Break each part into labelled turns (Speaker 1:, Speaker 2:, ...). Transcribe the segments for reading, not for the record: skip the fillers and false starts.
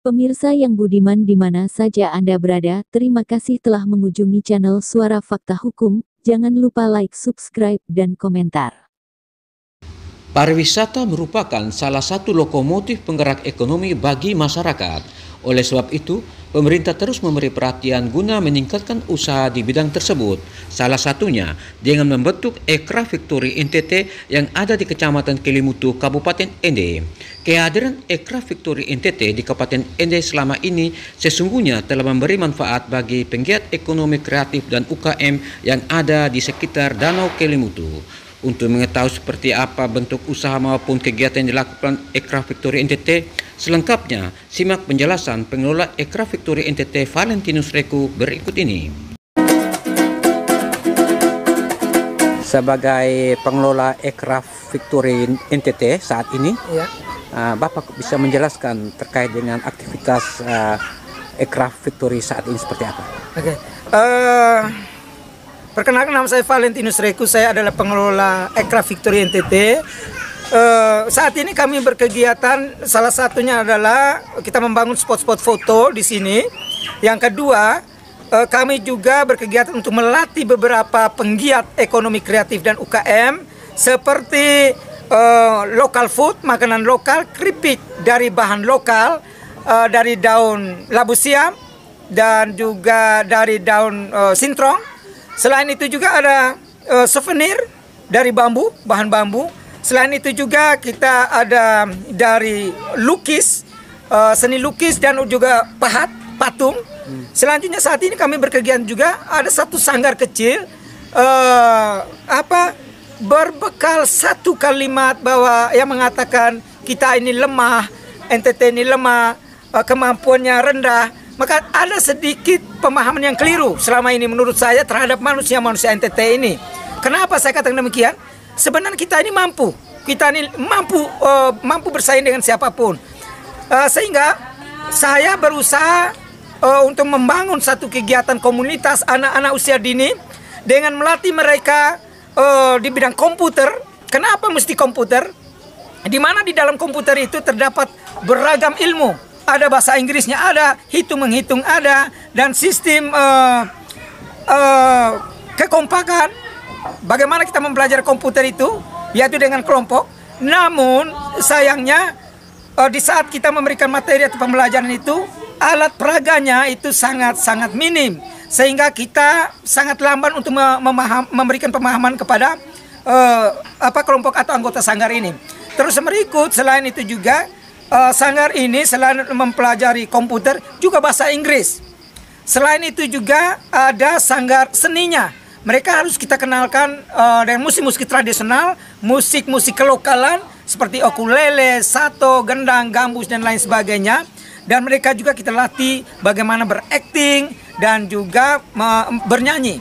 Speaker 1: Pemirsa yang budiman di mana saja Anda berada, terima kasih telah mengunjungi channel Suara Fakta Hukum. Jangan lupa like, subscribe, dan komentar.
Speaker 2: Pariwisata merupakan salah satu lokomotif penggerak ekonomi bagi masyarakat. Oleh sebab itu, pemerintah terus memberi perhatian guna meningkatkan usaha di bidang tersebut. Salah satunya dengan membentuk Aircraft Factory NTT yang ada di Kecamatan Kelimutu, Kabupaten Ende. Kehadiran Aircraft Factory NTT di Kabupaten Ende selama ini sesungguhnya telah memberi manfaat bagi penggiat ekonomi kreatif dan UKM yang ada di sekitar Danau Kelimutu. Untuk mengetahui seperti apa bentuk usaha maupun kegiatan yang dilakukan Aircraft Factory NTT, selengkapnya simak penjelasan pengelola Aircraft Factory NTT Valentinus Reku berikut ini. Sebagai pengelola Aircraft Factory NTT saat ini, ya. Bapak bisa menjelaskan terkait dengan aktivitas Aircraft Factory saat ini seperti apa?
Speaker 3: Oke. Perkenalkan, nama saya Valentinus Reku, saya adalah pengelola Aircraft Factory NTT. Saat ini kami berkegiatan, salah satunya adalah kita membangun spot-spot foto di sini. Yang kedua, kami juga berkegiatan untuk melatih beberapa penggiat ekonomi kreatif dan UKM seperti local food, makanan lokal, keripik dari bahan lokal, dari daun labu siam dan juga dari daun sintrong. Selain itu juga ada souvenir dari bambu, bahan bambu. Selain itu juga kita ada dari lukis, seni lukis dan juga patung. Selanjutnya saat ini kami berkegiatan juga ada satu sanggar kecil, berbekal satu kalimat bahwa yang mengatakan kita ini lemah, NTT ini lemah, kemampuannya rendah. Maka ada sedikit pemahaman yang keliru selama ini menurut saya terhadap manusia-manusia NTT ini. Kenapa saya katakan demikian? Sebenarnya kita ini mampu. Kita ini mampu bersaing dengan siapapun. Sehingga saya berusaha untuk membangun satu kegiatan komunitas anak-anak usia dini dengan melatih mereka di bidang komputer. Kenapa mesti komputer? Di mana di dalam komputer itu terdapat beragam ilmu. Ada bahasa Inggrisnya, ada hitung-menghitung, ada dan sistem kekompakan. Bagaimana kita mempelajari komputer itu, yaitu dengan kelompok. Namun sayangnya di saat kita memberikan materi atau pembelajaran itu, alat peraganya itu sangat minim, sehingga kita sangat lamban untuk memberikan pemahaman kepada kelompok atau anggota sanggar ini. Terus berikut, selain itu juga sanggar ini selain mempelajari komputer juga bahasa Inggris. Selain itu juga ada sanggar seninya. Mereka harus kita kenalkan dengan musik-musik tradisional, musik-musik kelokalan seperti ukulele, sato, gendang, gambus dan lain sebagainya. Dan mereka juga kita latih bagaimana berakting dan juga bernyanyi.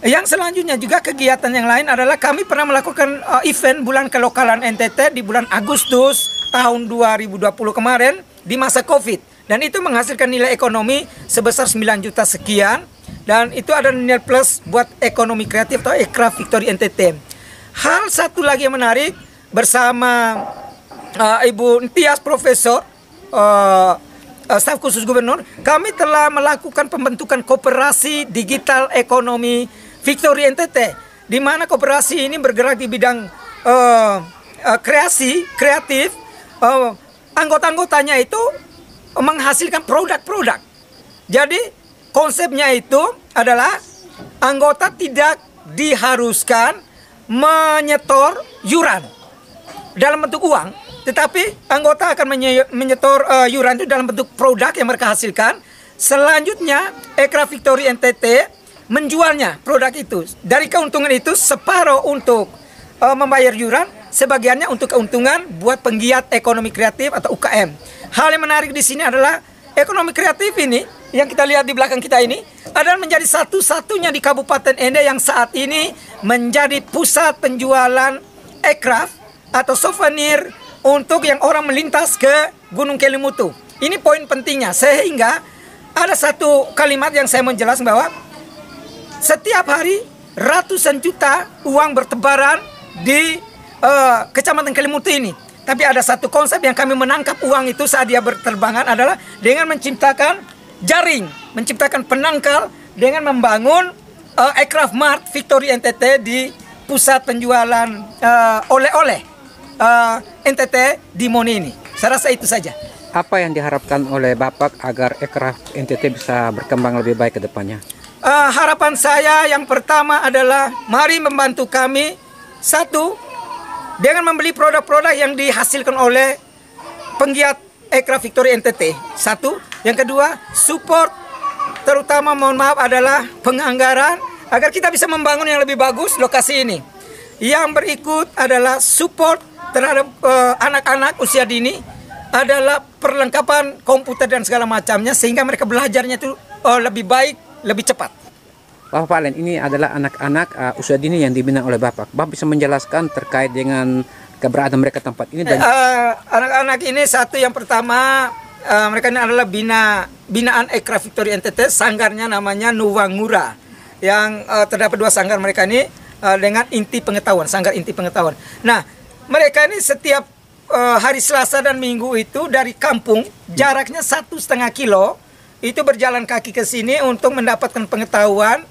Speaker 3: Yang selanjutnya juga kegiatan yang lain adalah kami pernah melakukan event bulan kelokalan NTT di bulan Agustus tahun 2020 kemarin di masa COVID. Dan itu menghasilkan nilai ekonomi sebesar 9 juta sekian. Dan itu ada nilai plus buat ekonomi kreatif atau Aircraft Factory NTT. Hal satu lagi yang menarik, bersama Ibu Tias Profesor, staf khusus gubernur, kami telah melakukan pembentukan koperasi digital ekonomi Factory NTT, di mana koperasi ini bergerak di bidang kreatif. Anggota-anggotanya itu menghasilkan produk-produk. Jadi konsepnya itu adalah anggota tidak diharuskan menyetor yuran dalam bentuk uang, tetapi anggota akan menyetor yuran itu dalam bentuk produk yang mereka hasilkan. Selanjutnya Aircraft Factory NTT menjualnya produk itu. Dari keuntungan itu separuh untuk membayar yuran, sebagiannya untuk keuntungan buat penggiat ekonomi kreatif atau UKM. Hal yang menarik di sini adalah ekonomi kreatif ini yang kita lihat di belakang kita ini adalah menjadi satu-satunya di Kabupaten Ende yang saat ini menjadi pusat penjualan aircraft atau souvenir untuk yang orang melintas ke Gunung Kelimutu. Ini poin pentingnya, sehingga ada satu kalimat yang saya mau jelas bahwa setiap hari ratusan juta uang bertebaran di Kecamatan Kelimutu ini. Tapi ada satu konsep yang kami menangkap uang itu saat dia berterbangan adalah dengan menciptakan jaring, menciptakan penangkal dengan membangun Aircraft Mart Victory NTT di pusat penjualan oleh-oleh NTT di Mone ini. Saya rasa itu saja.
Speaker 4: Apa yang diharapkan oleh Bapak agar Aircraft NTT bisa berkembang lebih baik ke depannya?
Speaker 3: Harapan saya yang pertama adalah mari membantu kami, satu, dengan membeli produk-produk yang dihasilkan oleh penggiat Aircraft Victory NTT. Satu. Yang kedua, support, terutama mohon maaf adalah penganggaran agar kita bisa membangun yang lebih bagus lokasi ini. Yang berikut adalah support terhadap anak-anak usia dini, adalah perlengkapan komputer dan segala macamnya sehingga mereka belajarnya itu lebih baik, lebih cepat.
Speaker 4: Bapak Valen, ini adalah anak-anak usia dini yang dibina oleh Bapak. Bapak bisa menjelaskan terkait dengan keberadaan mereka tempat ini? Dan
Speaker 3: anak-anak ini satu, yang pertama mereka ini adalah binaan Aircraft Victory NTT, sanggarnya namanya Nuwangura, yang terdapat 2 sanggar mereka ini dengan inti pengetahuan, sanggar inti pengetahuan. Nah, mereka ini setiap hari Selasa dan Minggu itu dari kampung, jaraknya 1,5 kilo, itu berjalan kaki ke sini untuk mendapatkan pengetahuan,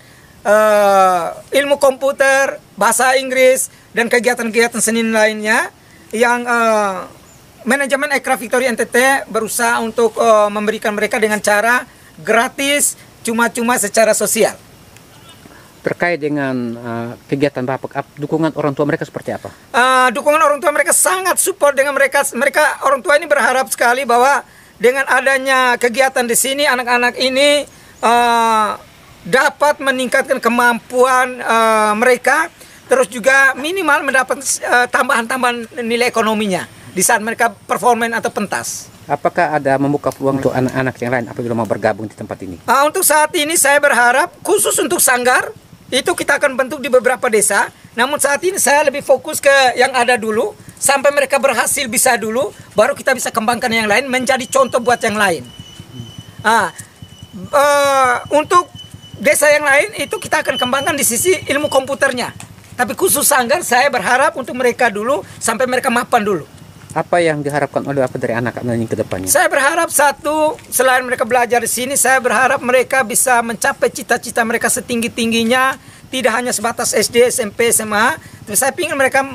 Speaker 3: ilmu komputer, bahasa Inggris, dan kegiatan-kegiatan seni lainnya yang manajemen Aircraft Victory NTT berusaha untuk memberikan mereka dengan cara gratis, cuma-cuma secara sosial.
Speaker 4: Terkait dengan kegiatan Bapak, dukungan orang tua mereka seperti apa?
Speaker 3: Dukungan orang tua mereka sangat support dengan mereka. Orang tua ini berharap sekali bahwa dengan adanya kegiatan di sini, anak-anak ini dapat meningkatkan kemampuan mereka, terus juga minimal mendapat tambahan-tambahan nilai ekonominya di saat mereka performan atau pentas.
Speaker 4: Apakah ada membuka peluang untuk anak-anak yang lain apabila mau bergabung di tempat ini?
Speaker 3: Untuk saat ini saya berharap khusus untuk sanggar itu kita akan bentuk di beberapa desa. Namun saat ini saya lebih fokus ke yang ada dulu sampai mereka berhasil bisa dulu, baru kita bisa kembangkan yang lain menjadi contoh buat yang lain. Untuk desa yang lain itu kita akan kembangkan di sisi ilmu komputernya. Tapi khusus sanggar saya berharap untuk mereka dulu sampai mereka mapan dulu.
Speaker 4: Apa yang diharapkan oleh Bapak dari anak-anak ini ke depannya?
Speaker 3: Saya berharap satu, selain mereka belajar di sini, saya berharap mereka bisa mencapai cita-cita mereka setinggi-tingginya, tidak hanya sebatas SD, SMP, SMA. Tapi saya ingin mereka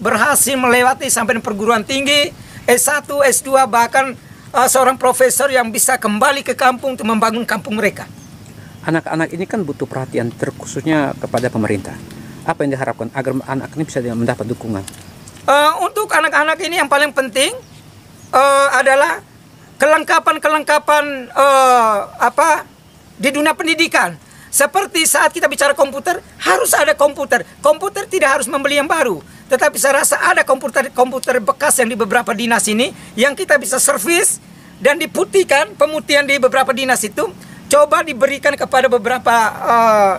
Speaker 3: berhasil melewati sampai perguruan tinggi, S1, S2, bahkan seorang profesor yang bisa kembali ke kampung untuk membangun kampung mereka.
Speaker 4: Anak-anak ini kan butuh perhatian terkhususnya kepada pemerintah. Apa yang diharapkan agar anak ini bisa mendapat dukungan?
Speaker 3: Untuk anak-anak ini yang paling penting adalah kelengkapan di dunia pendidikan. Seperti saat kita bicara komputer, harus ada komputer. Komputer tidak harus membeli yang baru, tetapi saya rasa ada komputer bekas yang di beberapa dinas ini yang kita bisa servis dan diputihkan. Pemutihan di beberapa dinas itu coba diberikan kepada beberapa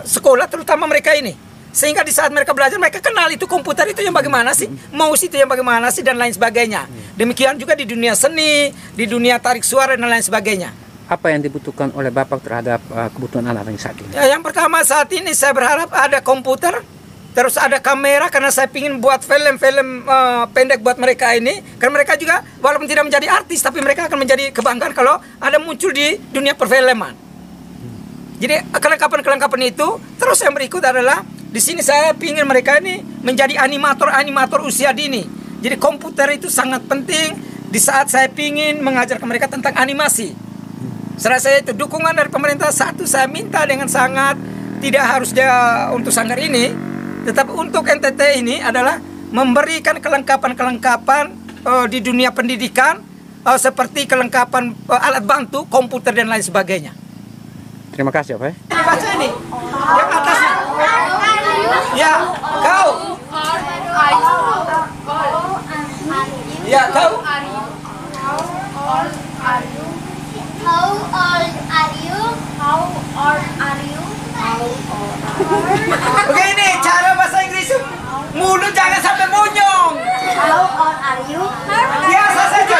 Speaker 3: sekolah, terutama mereka ini. Sehingga di saat mereka belajar, mereka kenal itu komputer itu yang bagaimana sih, mouse itu yang bagaimana sih, dan lain sebagainya. Demikian juga di dunia seni, di dunia tarik suara, dan lain sebagainya.
Speaker 4: Apa yang dibutuhkan oleh Bapak terhadap kebutuhan anak-anak saat ini?
Speaker 3: Ya, yang pertama saat ini saya berharap ada komputer, terus ada kamera, karena saya ingin buat film-film pendek buat mereka ini. Karena mereka juga walaupun tidak menjadi artis, tapi mereka akan menjadi kebanggaan kalau ada muncul di dunia perfilman. Jadi kelengkapan-kelengkapan itu. Terus yang berikut adalah di sini saya ingin mereka ini menjadi animator usia dini. Jadi komputer itu sangat penting di saat saya ingin mengajarkan mereka tentang animasi. Saya rasa itu dukungan dari pemerintah. Satu, saya minta dengan sangat, tidak harus dia untuk sanggar ini, tetapi untuk NTT ini adalah memberikan kelengkapan-kelengkapan di dunia pendidikan, seperti kelengkapan alat bantu, komputer dan lain sebagainya.
Speaker 4: Terima kasih, Pak.
Speaker 3: Baca ini, yang atasnya. Ya, kau. Ya, kau.
Speaker 5: How old are you? How old are you?
Speaker 3: Oke, ini cara bahasa Inggris. Mulut jangan sampai monyong.
Speaker 5: How old are you?
Speaker 3: Biasa saja.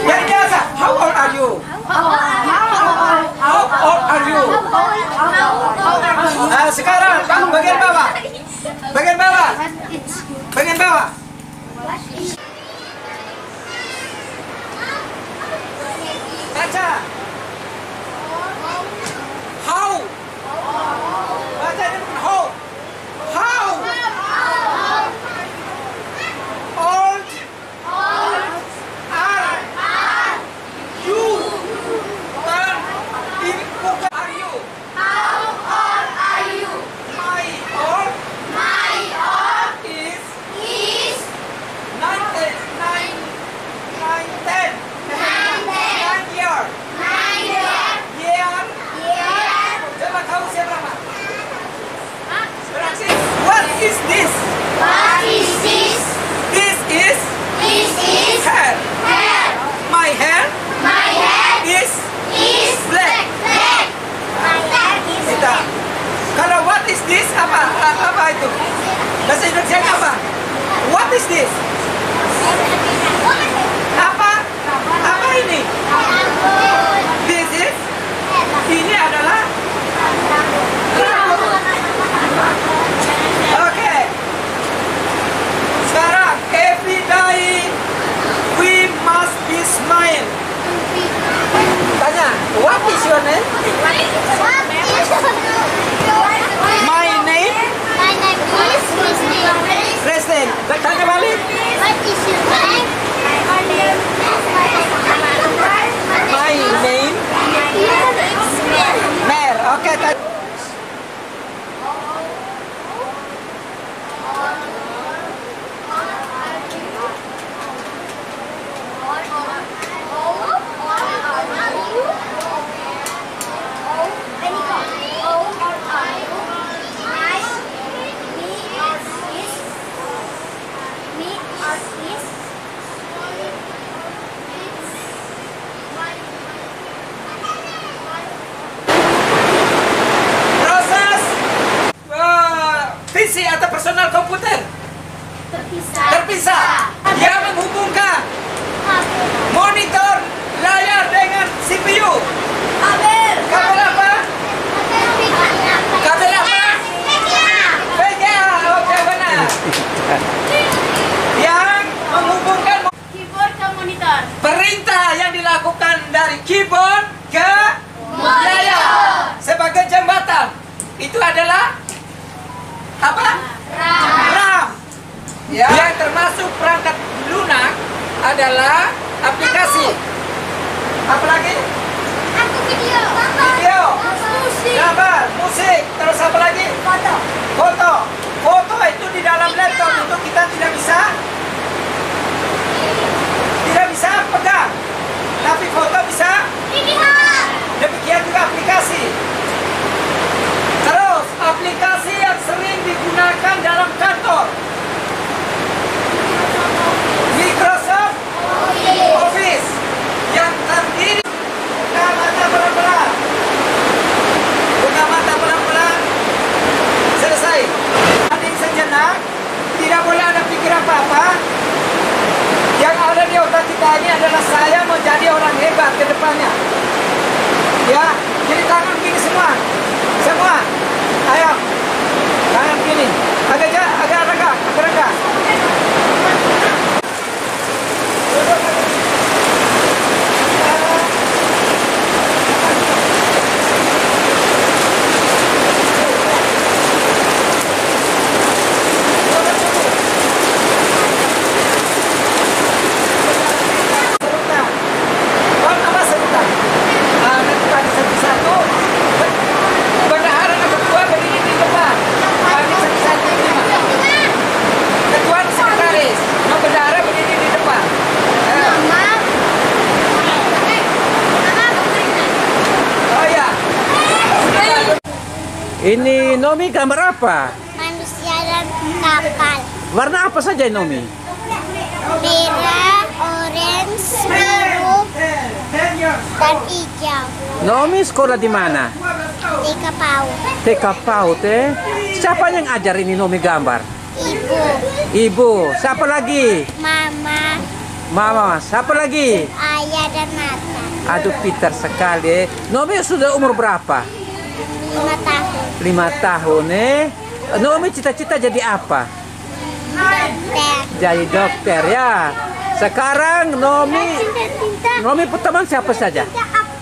Speaker 3: Yang biasa. How old are you? How old are you? Sekarang bagian bawah. Bagian bawah. Bagian bawah. Baca. How. Baca dengan how. How. Old. Are you. Bukan. Ini bukan are you.
Speaker 5: How old are you?
Speaker 3: My old
Speaker 5: My old
Speaker 3: is
Speaker 5: is
Speaker 3: 9 10 year.
Speaker 5: 9 years.
Speaker 3: Year.
Speaker 5: Year.
Speaker 3: Coba kau usia berapa? Berarti, what is this?
Speaker 5: What is this?
Speaker 3: This is
Speaker 5: This is
Speaker 3: hair.
Speaker 5: hair.
Speaker 3: My hair
Speaker 5: My hair
Speaker 3: is
Speaker 5: is
Speaker 3: black.
Speaker 5: black. My hair is
Speaker 3: Tidak.
Speaker 5: black.
Speaker 3: Kalau what is this apa? Apa itu? Bahasa Indonesia apa? What is this? Apa? Apa ini? This is. Ini adalah rambut. Oke. Sekarang every day we must be smile. Tanya, what is your name? My name
Speaker 5: My name is Christine.
Speaker 3: Preston. Tanya balik.
Speaker 5: What is your name? My name
Speaker 3: My name
Speaker 5: is
Speaker 3: Mer. Oke. Proses PC atau personal komputer terpisah. Dia menghubungkan monitor layar dengan CPU. Kabel apa? Kabel apa? VGA. Oke, benar. Yang menghubungkan
Speaker 5: Keyboard ke monitor.
Speaker 3: perintah yang dilakukan dari keyboard ke layar sebagai jembatan. Itu adalah apa? RAM. Ya. Yang termasuk perangkat lunak adalah aplikasi. Apa lagi?
Speaker 5: Aku video.
Speaker 3: Video,
Speaker 5: Musik.
Speaker 3: gambar, musik, terus apa lagi?
Speaker 5: Foto.
Speaker 3: Foto. Foto itu di dalam laptop itu kita tidak bisa pegang. Tapi foto bisa. Demikian juga aplikasi. Terus aplikasi yang sering digunakan dalam kantor. Microsoft Office yang terdiri buka mata pelan-pelan. Buka mata pelan-pelan. Selesai. Hening sejenak. Tidak boleh ada pikir apa-apa. Yang ada di otak kita ini adalah saya mau jadi orang hebat ke depannya. Ya, jadi tangan gini semua. Semua. Ayo. Tangan gini. Agak rendah. Sebentar. Nanti tadi satu-satu. Bendahara yang kedua berdiri di depan. Kami satu-satu lima. Ketua sekretaris. Bendahara berdiri di depan. Oh ya.
Speaker 4: Ini Nomi gambar apa?
Speaker 5: Manusia dan kapal.
Speaker 4: Warna apa saja Nomi?
Speaker 5: Merah, orange, biru, dan hijau.
Speaker 4: Nomi sekolah di mana?
Speaker 5: Di Kapau.
Speaker 4: TK PAUD. Siapa yang ajar ini Nomi gambar?
Speaker 5: Ibu,
Speaker 4: Ibu. Siapa lagi?
Speaker 5: mama,
Speaker 4: Mama. Siapa lagi?
Speaker 5: ayah, dan Nathan.
Speaker 4: Aduh, pintar sekali. Nomi sudah umur berapa?
Speaker 5: 5 tahun.
Speaker 4: 5 tahun. Nomi cita-cita jadi apa?
Speaker 5: dokter.
Speaker 4: Jadi dokter ya. Sekarang Nomi berteman siapa saja?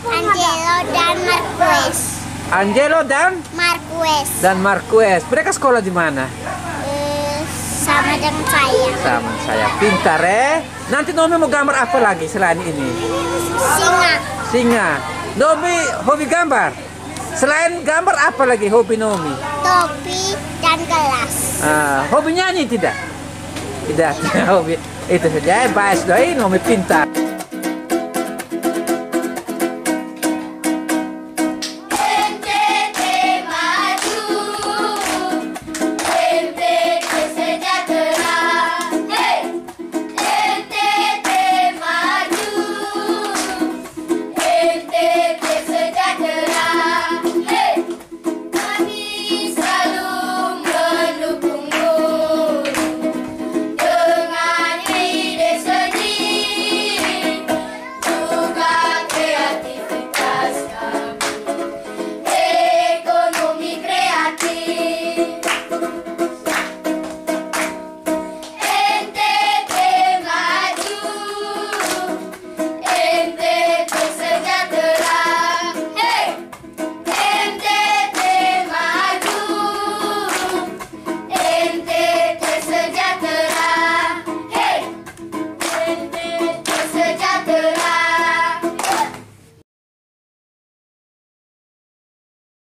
Speaker 5: Angelo dan Marquez.
Speaker 4: Angelo dan Marquez. Mereka sekolah di mana?
Speaker 5: Sama dengan saya.
Speaker 4: Sama saya. Pintar Nanti Nomi mau gambar apa lagi selain ini? Singa. Nomi hobi gambar. Selain gambar apa lagi hobi Nomi?
Speaker 5: Topi dan gelas.
Speaker 4: Hobi nyanyi tidak? Tidak. Hobi itu saja. Baik, Nomi pintar.